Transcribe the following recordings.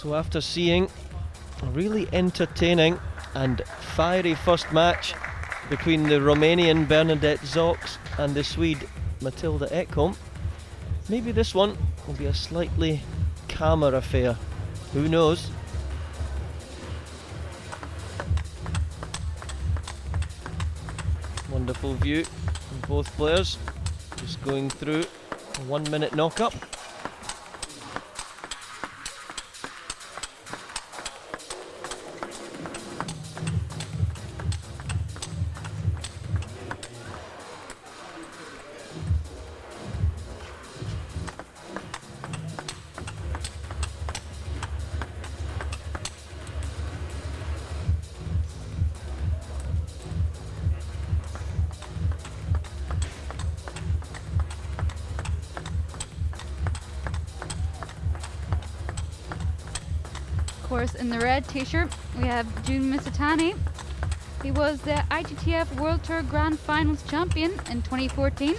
So after seeing a really entertaining and fiery first match between the Romanian Bernadette Zox and the Swede Matilda Ekholm, maybe this one will be a slightly calmer affair. Who knows? Wonderful view of both players just going through a 1 minute knock-up. Of course, in the red t-shirt we have Jun Mizutani. He was the ITTF World Tour Grand Finals champion in 2014.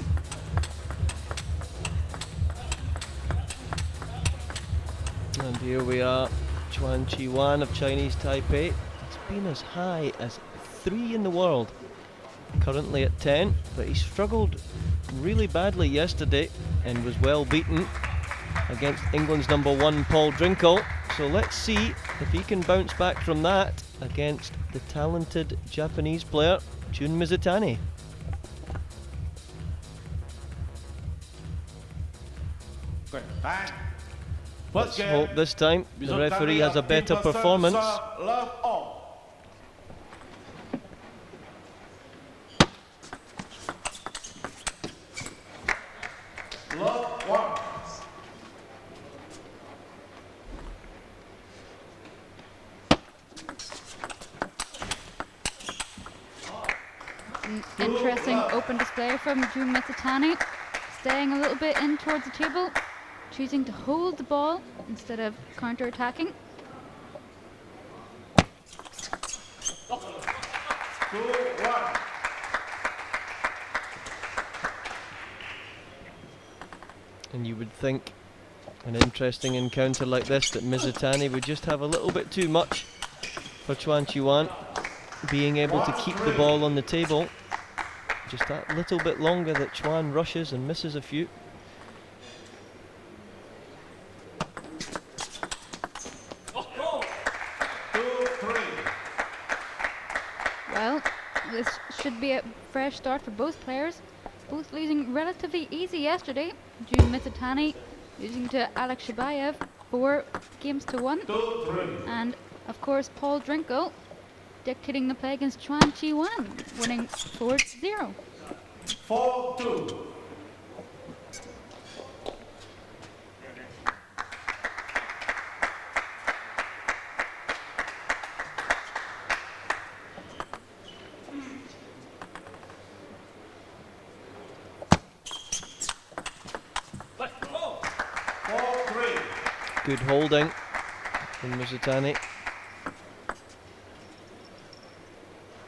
And here we are, Chuang Chih Yuan of Chinese Taipei. It's been as high as 3 in the world, currently at 10, but he struggled really badly yesterday and was well beaten against England's #1 Paul Drinkle. So let's see if he can bounce back from that against the talented Japanese player Jun Mizutani. Let's hope this time the referee has a better performance. An interesting open display from Jun Mizutani, staying a little bit in towards the table, choosing to hold the ball instead of counter-attacking. And you would think an interesting encounter like this that Mizutani would just have a little bit too much for Chuang Chih Yuan, being able to keep the ball on the table. Just that little bit longer that Chuan rushes and misses a few. Well, this should be a fresh start for both players, both losing relatively easy yesterday. Jun Mizutani losing to Alex Shabayev 4-1, and of course Paul Drinkle dictating the play against Chuang Chih Yuan, winning 4-0. 4-2. Good holding from Mizutani.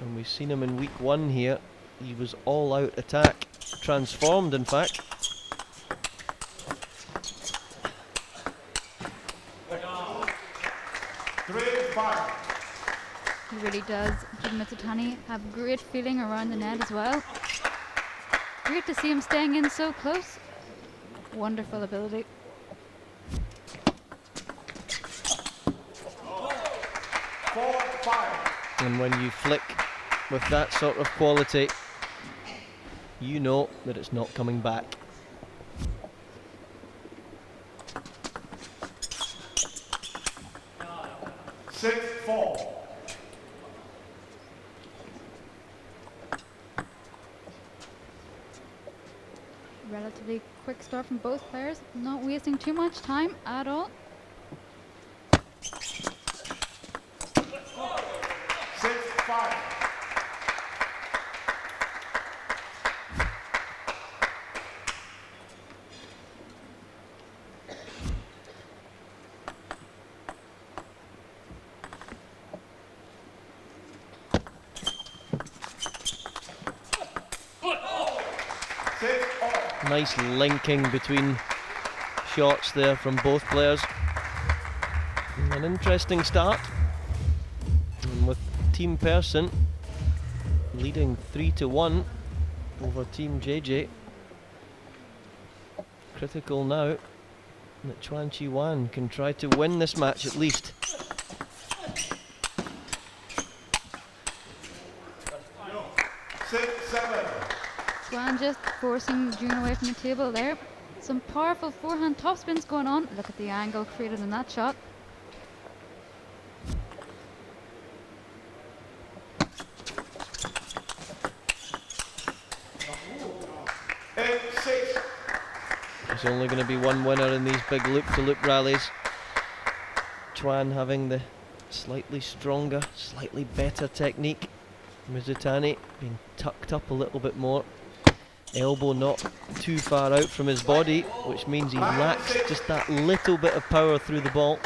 And we've seen him in week 1 here. He was all out attack, transformed in fact. He really does, Jun Mizutani, have great feeling around the net as well. Great to see him staying in so close. Wonderful ability. And when you flick with that sort of quality, you know that it's not coming back. Relatively quick start from both players, not wasting too much time at all. Nice linking between shots there from both players. And An interesting start, and with Team Person leading 3-1 over Team JJ. Critical now that Chuang Chih Yuan can try to win this match at least. Yuan just forcing Jun away from the table there. Some powerful forehand topspins going on. Look at the angle created in that shot. There's only going to be one winner in these big loop-to-loop rallies. Chuan having the slightly stronger, slightly better technique. Mizutani being tucked up a little bit more. Elbow not too far out from his body, which means he lacks just that little bit of power through the ball.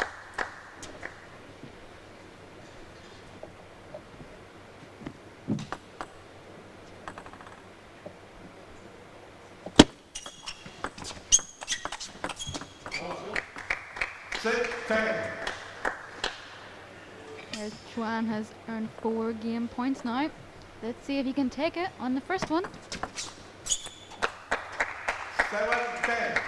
As Chuan has earned 4 game points now. Let's see if he can take it on the first one. 7-10.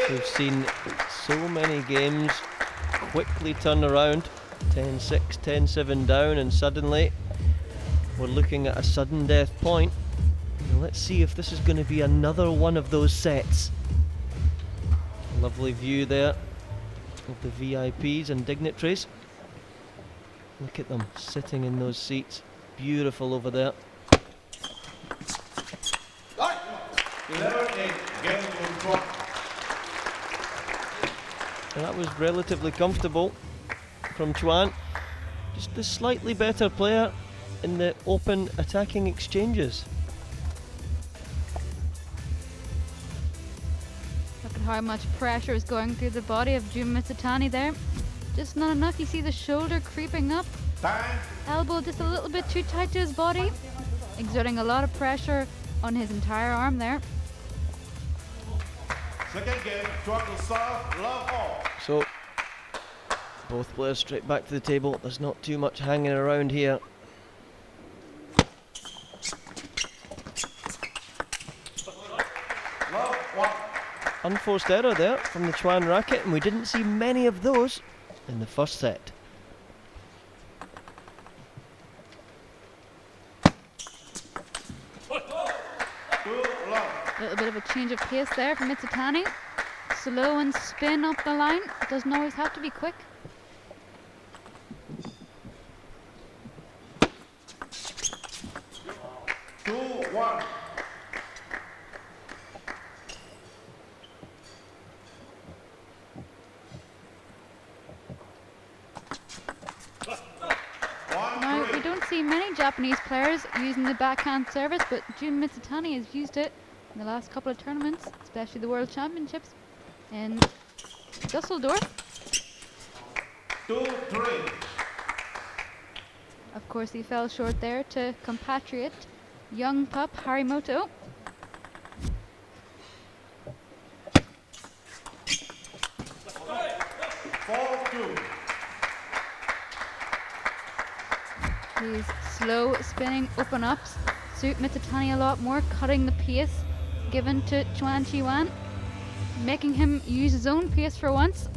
We've seen so many games quickly turn around. 10-6, 10-7 down, and suddenly we're looking at a sudden death point. And let's see if this is going to be another one of those sets. Lovely view there of the VIPs and dignitaries. Look at them sitting in those seats. Beautiful over there. 11-8. Game to draw. And that was relatively comfortable from Chuan. Just the slightly better player in the open attacking exchanges. Look at how much pressure is going through the body of Jun Mizutani there. Just not enough. You see the shoulder creeping up. Time. Elbow just a little bit too tight to his body. Exerting a lot of pressure on his entire arm there. Second game, Chuang to serve, love all. So, both players straight back to the table. There's not too much hanging around here. Love one. Unforced error there from the Chuan racket, and we didn't see many of those in the first set. A little bit of a change of pace there from Mizutani. Slow and spin up the line. It doesn't always have to be quick. Two, one. Now, we don't see many Japanese players using the backhand service, but Jun Mizutani has used it in the last couple of tournaments, especially the World Championships in Dusseldorf. 2-3. Of course, he fell short there to compatriot young pup Harimoto. These slow spinning open ups suit Mizutani a lot more, cutting the pace given to Chuang Chih Yuan, making him use his own pace for once.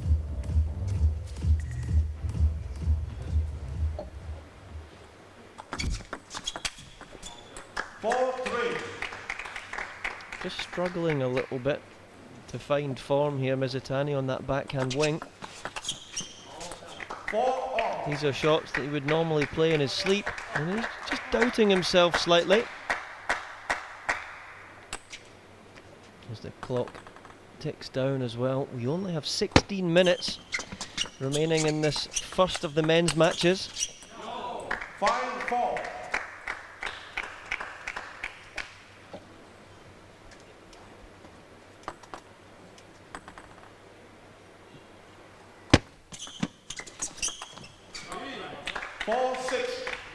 Just struggling a little bit to find form here, Mizutani, on that backhand wing. These are shots that he would normally play in his sleep, and he's just doubting himself slightly. As the clock ticks down as well. We only have 16 minutes remaining in this first of the men's matches. 5-4.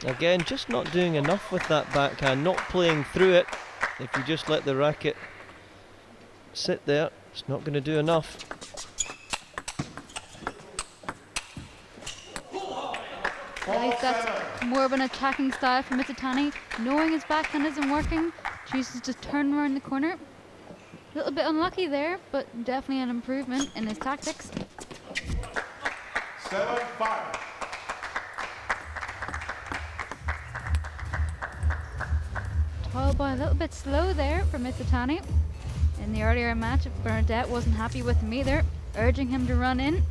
Again, just not doing enough with that backhand, not playing through it. If you just let the racket sit there, it's not going to do enough. At least that's more of an attacking style for Mizutani. Knowing his backhand isn't working, chooses to turn around the corner. A little bit unlucky there, but definitely an improvement in his tactics. 7-5. Tall ball a little bit slow there for Mizutani. In the earlier match, Bernadette wasn't happy with him either, urging him to run in.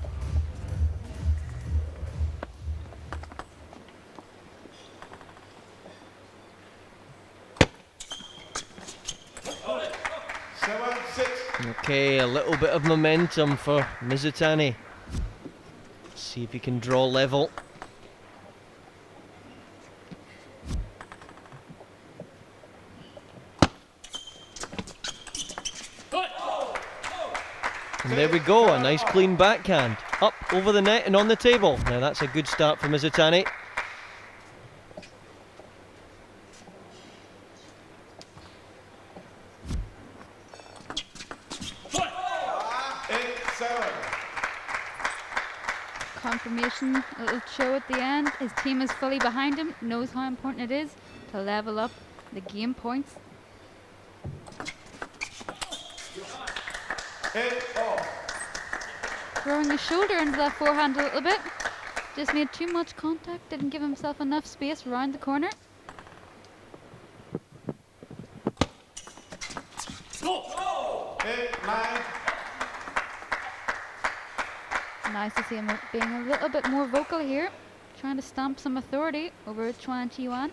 Okay, a little bit of momentum for Mizutani. See if he can draw level. And there we go, a nice clean backhand. Up over the net and on the table. Now that's a good start for Mizutani. Confirmation, a little show at the end. His team is fully behind him, knows how important it is to level up the game points. Throwing his shoulder into that forehand a little bit. Just made too much contact, didn't give himself enough space around the corner. Nice to see him being a little bit more vocal here, trying to stamp some authority over Chuang Chih Yuan.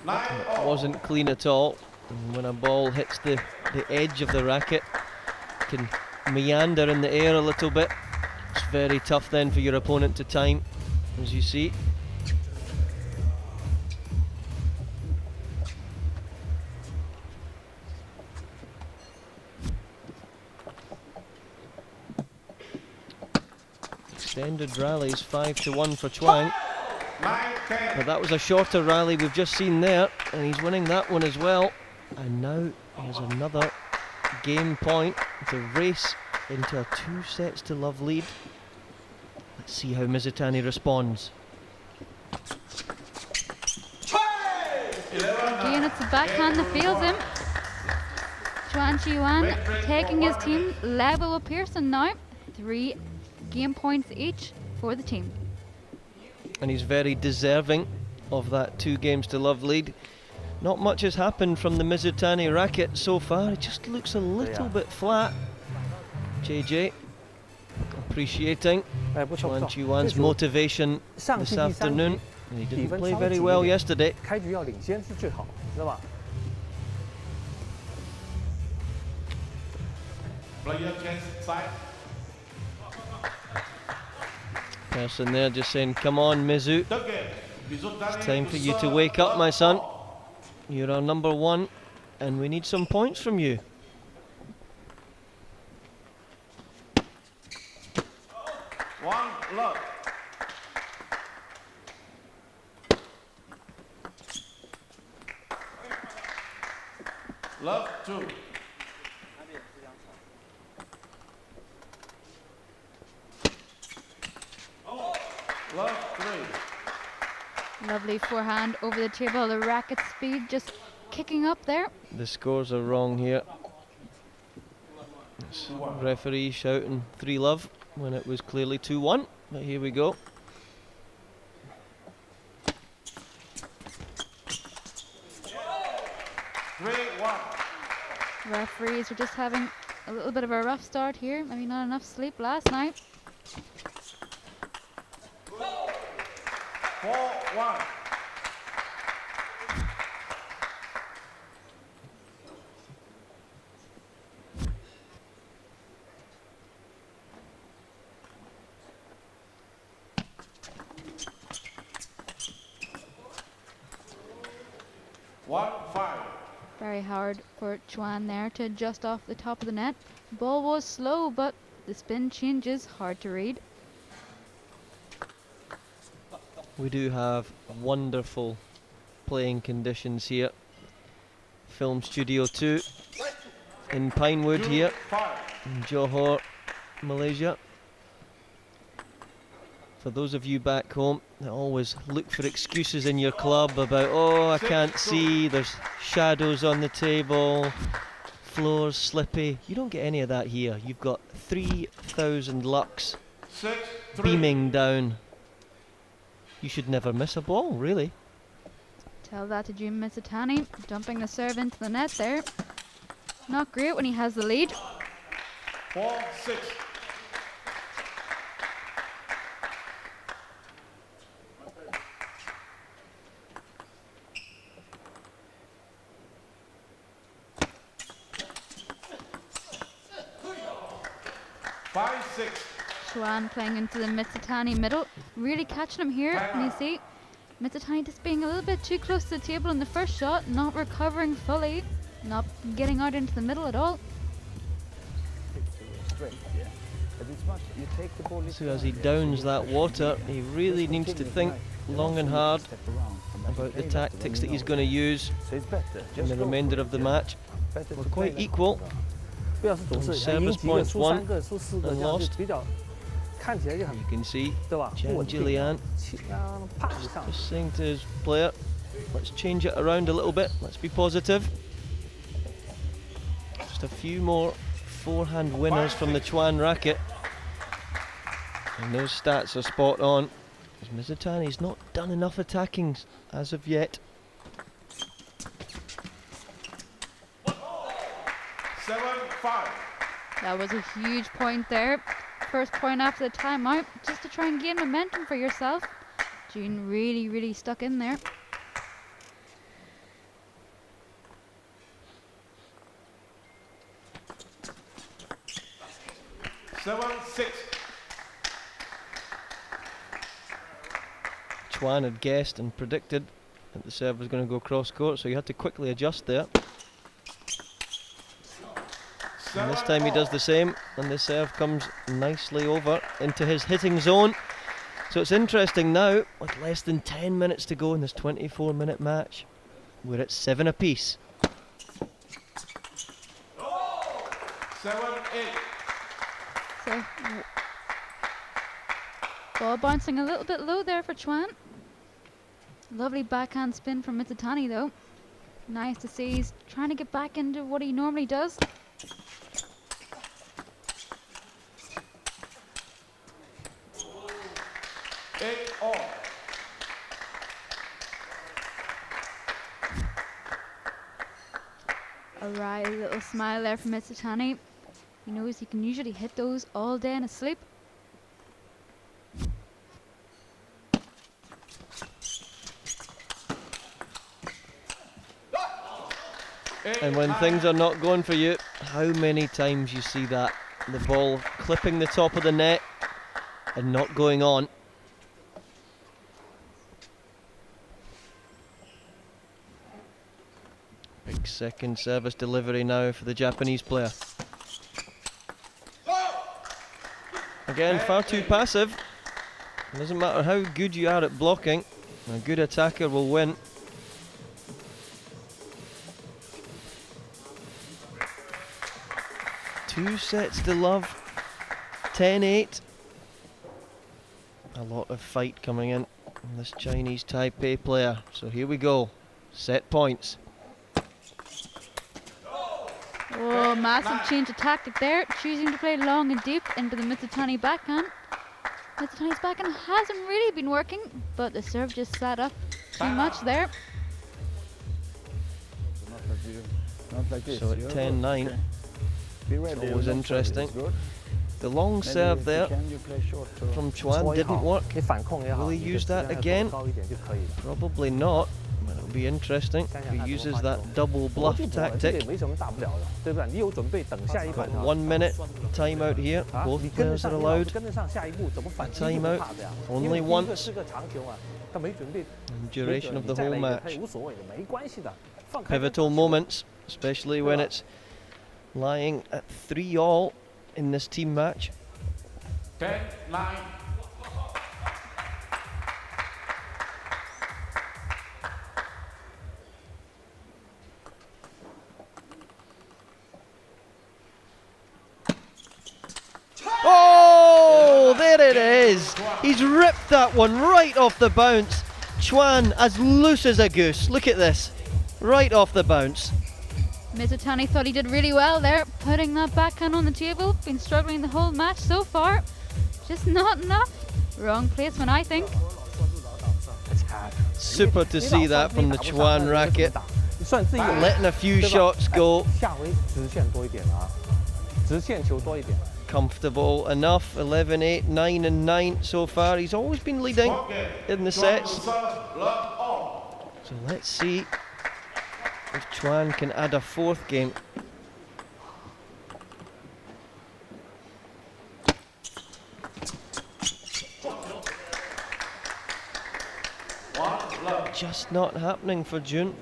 It wasn't clean at all. And when a ball hits the edge of the racket, it can meander in the air a little bit. It's very tough then for your opponent to time, as you see. Extended rallies, 5-1 for Chuang. But that was a shorter rally we've just seen there, and he's winning that one as well. And now here's another game point to race into a 2-sets-to-love lead. Let's see how Mizutani responds. Again, it's the backhand that fails him. Chuang Chih Yuan taking his team level with Pearson now. 3 game points each for the team. And he's very deserving of that 2-games-to-love lead. Not much has happened from the Mizutani racket so far. It just looks a little bit flat. JJ appreciating Chuang Chih Yuan's motivation this afternoon. And he didn't play very well yesterday. Person there just saying, come on Mizu, it's time for you to wake up, my son. You're our number 1 and we need some points from you. Love. Love 2. Love 3. Lovely forehand over the table. The racket speed just kicking up there. The scores are wrong here. Referee shouting 3-love when it was clearly 2-1. But here we go. Referees are just having a little bit of a rough start here. Maybe not enough sleep last night. 4-1. Very hard for Chuan there to adjust off the top of the net. Ball was slow, but The spin changes, hard to read. We do have wonderful playing conditions here. Film Studio 2 in Pinewood here in Johor, Malaysia. For those of you back home that always look for excuses in your club about, oh, I can't see, there's shadows on the table, floors slippy. You don't get any of that here. You've got 3,000 lux beaming down. You should never miss a ball, really. Tell that to Jun Mizutani, dumping the serve into the net there. Not great when he has the lead. 4-6. Yuan playing into the Mizutani middle, really catching him here. And you see Mizutani just being a little bit too close to the table in the first shot, not recovering fully, not getting out into the middle at all. So as he downs that water, he really needs to think long and hard about the tactics that he's going to use in the remainder of the match. We're quite equal. Service points won and lost. You can see Chuang Chih Yuan just saying to his player, let's change it around a little bit, let's be positive. Just a few more forehand winners from the Chuan racket. And those stats are spot on. Mizutani's not done enough attacking as of yet. 7-5. That was a huge point there. First point after the timeout, just to try and gain momentum for yourself. Jun really stuck in there. Chuan had guessed and predicted that the serve was going to go cross court, so he had to quickly adjust there. And this time he does the same, and the serve comes nicely over into his hitting zone. So it's interesting now, with less than 10 minutes to go in this 24-minute match. We're at 7 apiece. 7-8. So, ball bouncing a little bit low there for Chuan. Lovely backhand spin from Mizutani though. Nice to see he's trying to get back into what he normally does. A wry little smile there from Mizutani. He knows he can usually hit those all day in his sleep. And when things are not going for you, how many times you see that? The ball clipping the top of the net and not going on. Big second service delivery now for the Japanese player. Again, far too passive. It doesn't matter how good you are at blocking, a good attacker will win. Two sets to love, 10-8. A lot of fight coming in from this Chinese Taipei player. So here we go, set points. Oh, massive change of tactic there, choosing to play long and deep into the Mizutani backhand. Mizutani's backhand hasn't really been working, but the serve just sat up too much there. So at 10-9. It's always interesting. The long serve there from Chuan didn't work. Will he use that again? Probably not, but it'll be interesting if he uses that double bluff tactic. Got 1 minute timeout here. Both players are allowed a timeout only once in duration of the whole match. Pivotal moments, especially when it's lying at 3-all in this team match. 10-9. Oh, there it is. He's ripped that one right off the bounce. Chuan as loose as a goose. Look at this. Right off the bounce. Mizutani thought he did really well there, putting that backhand on the table. Been struggling the whole match so far. Just not enough. Wrong placement, I think. Super to see that from the Chuan racket. Letting a few shots go. Comfortable enough. 11-8, 9 and 9 so far. He's always been leading in the sets. So let's see if Chuan can add a fourth game. Just not happening for Jun.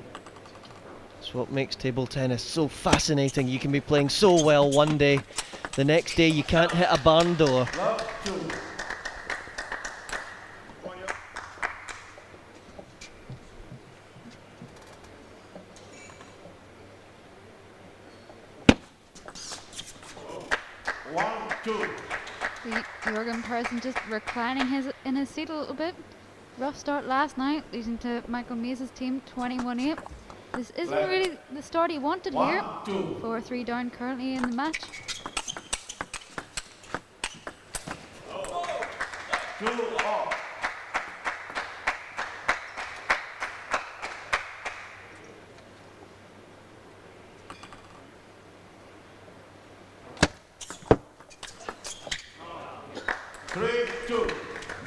That's what makes table tennis so fascinating. You can be playing so well one day, the next day you can't hit a barn door. The organ person just reclining in his seat a little bit. Rough start last night, losing to Michael Mays' team 21-8. This isn't really the start he wanted here. 4-3 down currently in the match.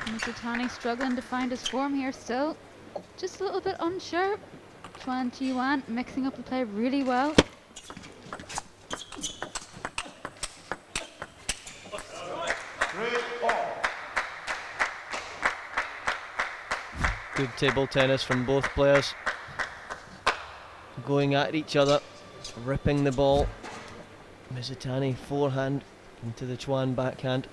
Mizutani struggling to find his form here still. Just a little bit unsure. Chuang Chih Yuan mixing up the play really well. Good table tennis from both players. Going at each other, ripping the ball. Mizutani forehand into the Chuan backhand.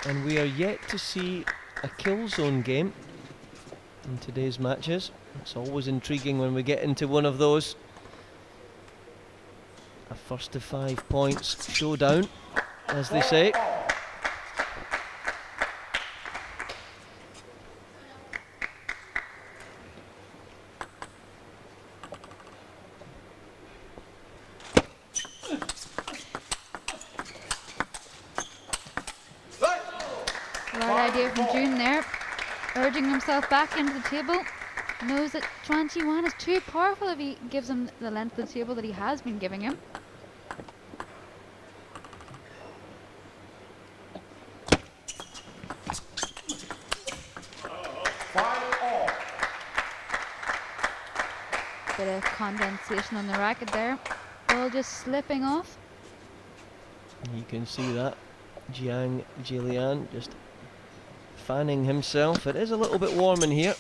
And we are yet to see a kill zone game in today's matches. It's always intriguing when we get into one of those. A first to 5 points showdown, as they say. Right idea from Jun there, urging himself back into the table. Knows that Chuang Chih Yuan is too powerful if he gives him the length of the table that he has been giving him. Bit of condensation on the racket there. Ball just slipping off. You can see that. Jiang Jilian just fanning himself. It is a little bit warm in here.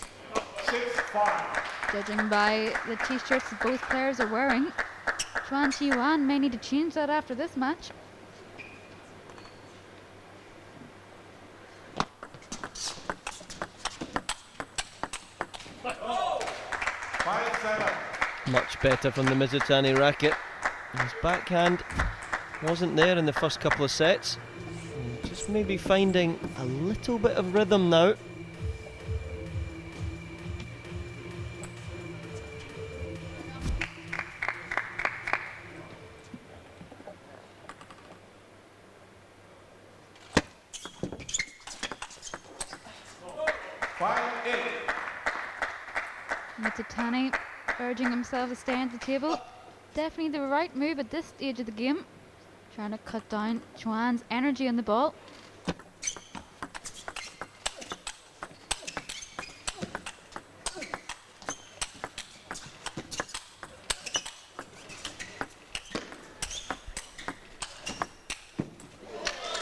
6-5. Judging by the t-shirts that both players are wearing, Chuang Chih Yuan may need to change that after this match. Much better from the Mizutani racket. His backhand wasn't there in the first couple of sets. Just maybe finding a little bit of rhythm now. Mizutani urging himself to stay at the table. Definitely the right move at this stage of the game. Trying to cut down Chuan's energy on the ball.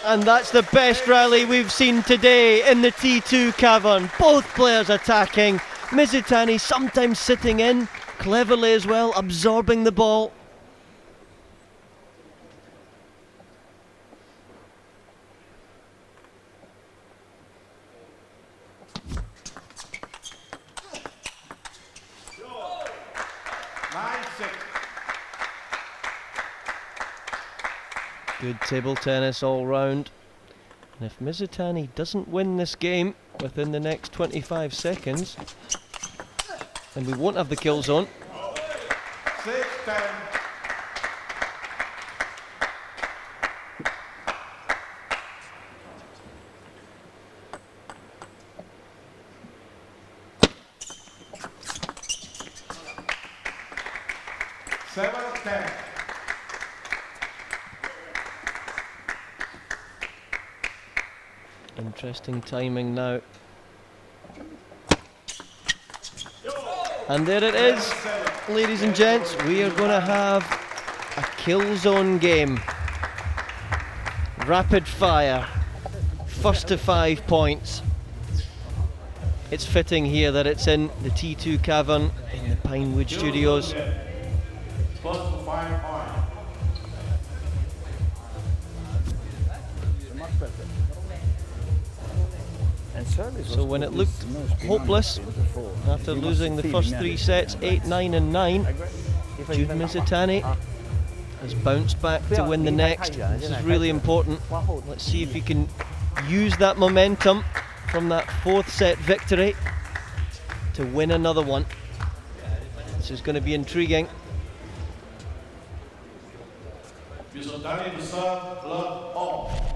And that's the best rally we've seen today in the T2 cavern. Both players attacking. Mizutani sometimes sitting in, cleverly as well, absorbing the ball. Good table tennis all round. And if Mizutani doesn't win this game within the next 25 seconds, then we won't have the kill zone. 6-10. Interesting timing now. And there it is, ladies and gents, we are going to have a kill zone game. Rapid fire, first to 5 points. It's fitting here that it's in the T2 cavern in the Pinewood Studios. So when it looked hopeless after losing the first 3 sets, 8, 9 and 9, Jun Mizutani has bounced back to win the next. This is really important. Let's see if he can use that momentum from that 4th set victory to win another one. This is going to be intriguing. Mizutani to serve, love all.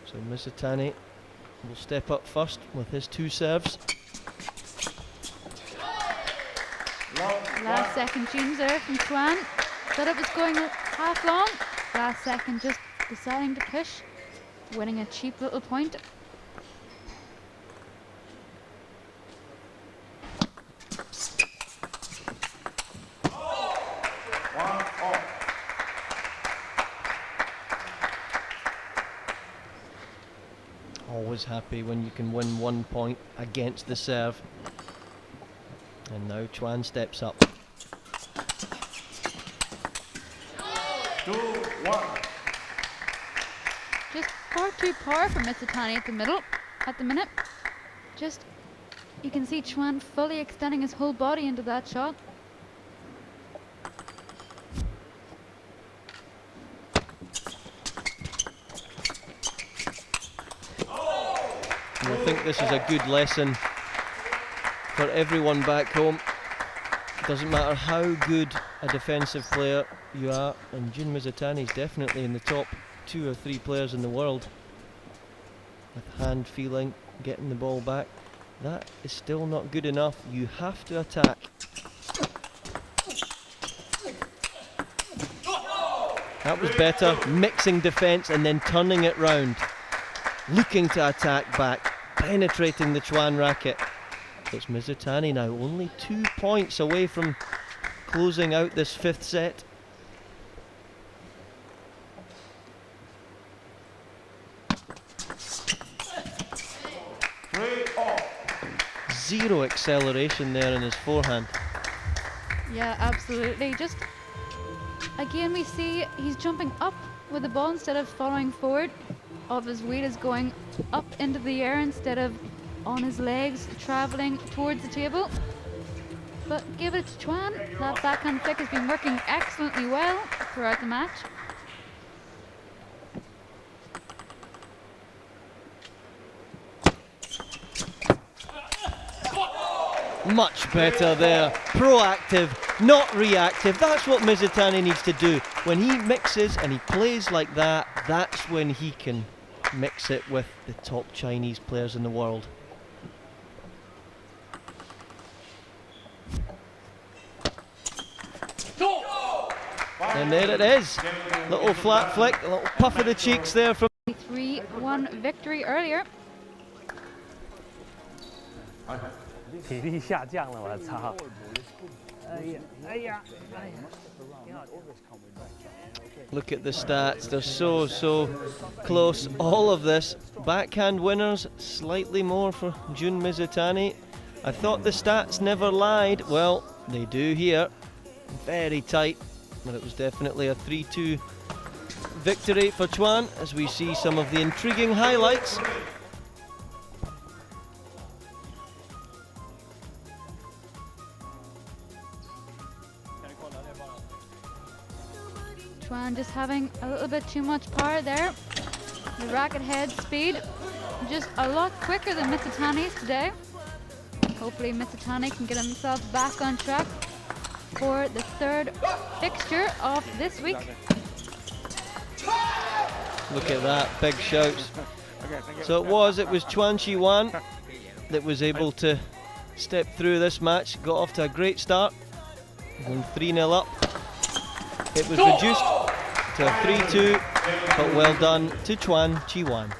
So Mizutani will step up first with his 2 serves. Last second tunes there from Chuan. Thought it was going half long. Last second just deciding to push. Winning a cheap little point. Always happy when you can win 1 point against the serve. And now Chuan steps up. 2-1. Just far too power for Mizutani at the middle at the minute. Just, you can see Chuan fully extending his whole body into that shot. And I think this is a good lesson for everyone back home. Doesn't matter how good a defensive player you are, and Jun Mizutani is definitely in the top 2 or 3 players in the world with hand feeling, getting the ball back. That is still not good enough. You have to attack. That was better, mixing defence and then turning it round. Looking to attack back, penetrating the Chuan racket. It's Mizutani now, only 2 points away from closing out this 5th set. Zero acceleration there in his forehand. Yeah, absolutely. Just, again, we see he's jumping up with the ball instead of following forward. Of his weight is going up into the air instead of on his legs, travelling towards the table. But give it to Chuan. That backhand flick has been working excellently well throughout the match. Much better there. Proactive, not reactive. That's what Mizutani needs to do. When he mixes and he plays like that, that's when he can mix it with the top Chinese players in the world. And there it is. Little flat flick, a little puff of the cheeks there from 3-1 victory earlier. 体力下降了，我操！ Look at the stats, they're so close. All of this, backhand winners, slightly more for Jun Mizutani. I thought the stats never lied. Well, they do here. Very tight, but it was definitely a 3-2 victory for Chuan, as we see some of the intriguing highlights. Chuan just having a little bit too much power there. The racket head speed just a lot quicker than Mizutani's today. Hopefully Mizutani can get himself back on track for the third fixture of this week. Look at that, big shouts. So it was Chuang Chih Yuan that was able to step through this match, got off to a great start, going 3-0 up. It was reduced to a 3-2, but well done to Chuang Chih Yuan.